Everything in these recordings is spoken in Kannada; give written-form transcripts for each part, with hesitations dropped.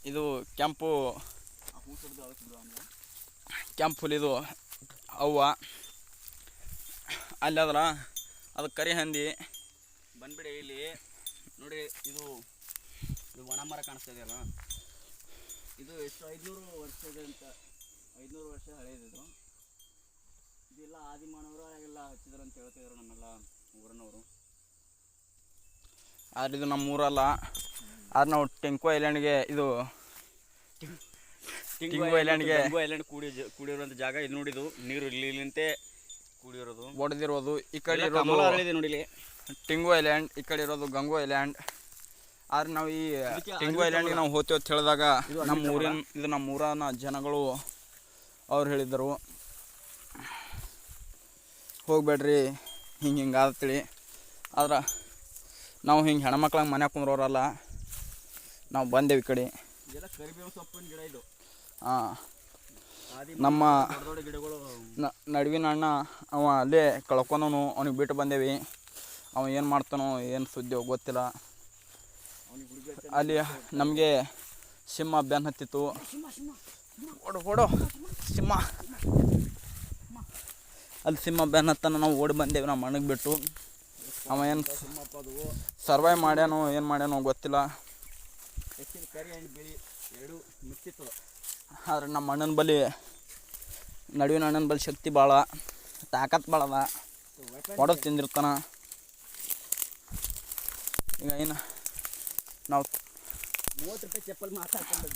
ಇದು ಕೆಂಪು ಹುಲಿ ಇದು ಅವ್ವ ಅಲ್ಲಿ ಅದಲ್ಲ ಅದು ಕರಿ ಹಂದಿ ಬಂದ್ಬಿಡಿ ಇಲ್ಲಿ ನೋಡಿ. ಇದು ಒಣ ಮರ ಕಾಣಿಸ್ತಾ ಇದೆಯಲ್ಲ, ಇದು ಎಷ್ಟು 500 ವರ್ಷದ ಅಂತ 500 ವರ್ಷ ಹಳೆಯದಿದು. ಇದೆಲ್ಲ ಆದಿಮಾನವರು ಎಲ್ಲ ಹಚ್ಚಿದ್ರು ಅಂತ ಹೇಳ್ತಿದ್ರು ನಮ್ಮೆಲ್ಲ ಊರಿನವರು. ಆದ್ರೆ ಇದು ನಮ್ಮ ಊರಲ್ಲ. ಆದ್ರೆ ನಾವು ಟೆಂಕು ಐಲ್ಯಾಂಡ್ಗೆ ಇದು ಟಿಂಗು ಐಲ್ಯಾಂಡ್ ಕೂಡಿರುವಂಥ ಜಾಗ ಇದು. ನೋಡಿದು ನೀರು ಇಲ್ಲಿಂತೆ ಕೂಡಿರೋದು, ಒಡೆದಿರೋದು. ಈ ಕಡೆ ಇರೋದು ನೋಡಿ ಟಿಂಗು ಐಲ್ಯಾಂಡ್, ಈ ಕಡೆ ಇರೋದು ಗಂಗು ಐಲ್ಯಾಂಡ್. ಆದ್ರೆ ನಾವು ಈ ಟಿಂಗು ಐಲ್ಯಾಂಡ್ಗೆ ನಾವು ಹೋಗ್ತೀವಿ ಅಂತ ಹೇಳಿದಾಗ ನಮ್ಮ ಊರಿನ ಜನಗಳು ಅವ್ರು ಹೇಳಿದರು, ಹೋಗ್ಬೇಡ್ರಿ ಹಿಂಗೆ ಆದತ್ತೇಳಿ. ಆದ್ರೆ ನಾವು ಹಿಂಗೆ ಹೆಣ್ಮಕ್ಳಂಗೆ ಮನೆ ಕುಂದ್ರೋರಲ್ಲ, ನಾವು ಬಂದೇವಿ ಈ ಕಡೆ. ಕರಿಬೇವು ಸೊಪ್ಪಿನ ಗಿಡ ಇದು. ಹಾಂ, ನಮ್ಮ ನಡುವಿನ ಅಣ್ಣ ಅವ ಅಲ್ಲೇ ಕಳ್ಕೊಂಡವನು, ಅವ್ನಿಗೆ ಬಿಟ್ಟು ಬಂದೇವಿ. ಅವ ಏನು ಮಾಡ್ತಾನೋ ಏನು ಸುದ್ದಿ ಗೊತ್ತಿಲ್ಲ. ಅಲ್ಲಿ ನಮಗೆ ಸಿಂಹ ಬೆನ್ನು ಹತ್ತಿತ್ತು. ಓಡೋ ಸಿಂಹ, ಅಲ್ಲಿ ಸಿಂಹ ಬೆನ್ನು ಹತ್ತನ ನಾವು ಓಡಿ ಬಂದೇವಿ ನಮ್ಮ ಅಣ್ಣಗೆ ಬಿಟ್ಟು. ಅವ ಏನು ಸರ್ವೈವ್ ಮಾಡ್ಯಾನೋ ಏನು ಮಾಡ್ಯಾನೋ ಗೊತ್ತಿಲ್ಲ. ಆದ್ರೆ ನಮ್ಮ ಅಣ್ಣನ ಬಳಿ, ನಡುವಿನ ಅಣ್ಣನ ಬಳಿ ಶಕ್ತಿ ಭಾಳ, ತಾಕತ್ ಭಾಳ ಅದ, ಹೊಡೆದು ತಿಂದಿರ್ತಾನ. ಈಗ ಏನು ನಾವು 30 ರೂಪಾಯಿ ಚಪ್ಪಲ್ ಮಾತಾಡ್ಕೊಂಡು.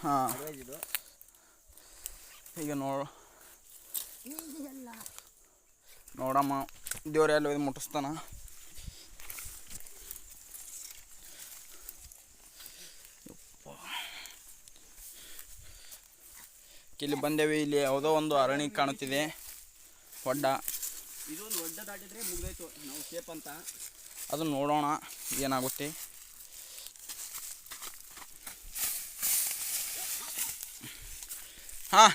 ಹಾಂ, ಈಗ ನೋಡಮ್ಮ ದೇವ್ರ ಎಲ್ಲ ಇದು ಮುಟ್ಟಿಸ್ತಾನ. ಇಲ್ಲಿ ಬಂದೇವಿ. ಇಲ್ಲಿ ಯಾವುದೋ ಒಂದು ಅರಣಿ ಕಾಣುತ್ತಿದೆ, ಹೊಡ್ಡ. ಇದೊಂದು ಹೊಡ್ಡ ದಾಟಿದ್ರೆ ಮುಗಿದೋಯ್ತು ನಾವು ಸೇಫ್ ಅಂತ. ಅದು ನೋಡೋಣ ಏನಾಗುತ್ತೆ. ಹಾಂ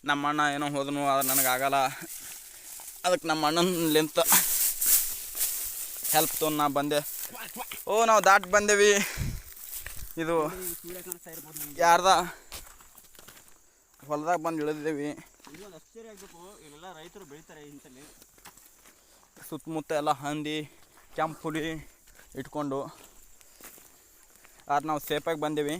ನಮ್ಮ ಅಣ್ಣ ಏನೋ ಹೋದನು, ಅದು ನನಗಾಗಲ್ಲ. ಅದಕ್ಕೆ ನಮ್ಮ ಅಣ್ಣನಿಂತ ಹೆಲ್ಪ್ ತೊಗೊಂಡು ನಾ ಬಂದೆ. ನಾವು ದಾಟಿ ಬಂದೇವಿ. ಇದು ಯಾರ್ದ ಹೊಲದಾಗ ಬಂದು ಇಳಿದೇವಿ. ಇಲ್ಲೆಲ್ಲ ರೈತರು ಬೆಳಿತಾರೆ ಇಂಥಲ್ಲಿ. ಸುತ್ತಮುತ್ತ ಎಲ್ಲ ಹಂದಿ ಕೆಂಪು ಹುಲಿ ಇಟ್ಕೊಂಡು. ಆದ್ರೆ ನಾವು ಸೇಫಾಗಿ ಬಂದೇವಿ.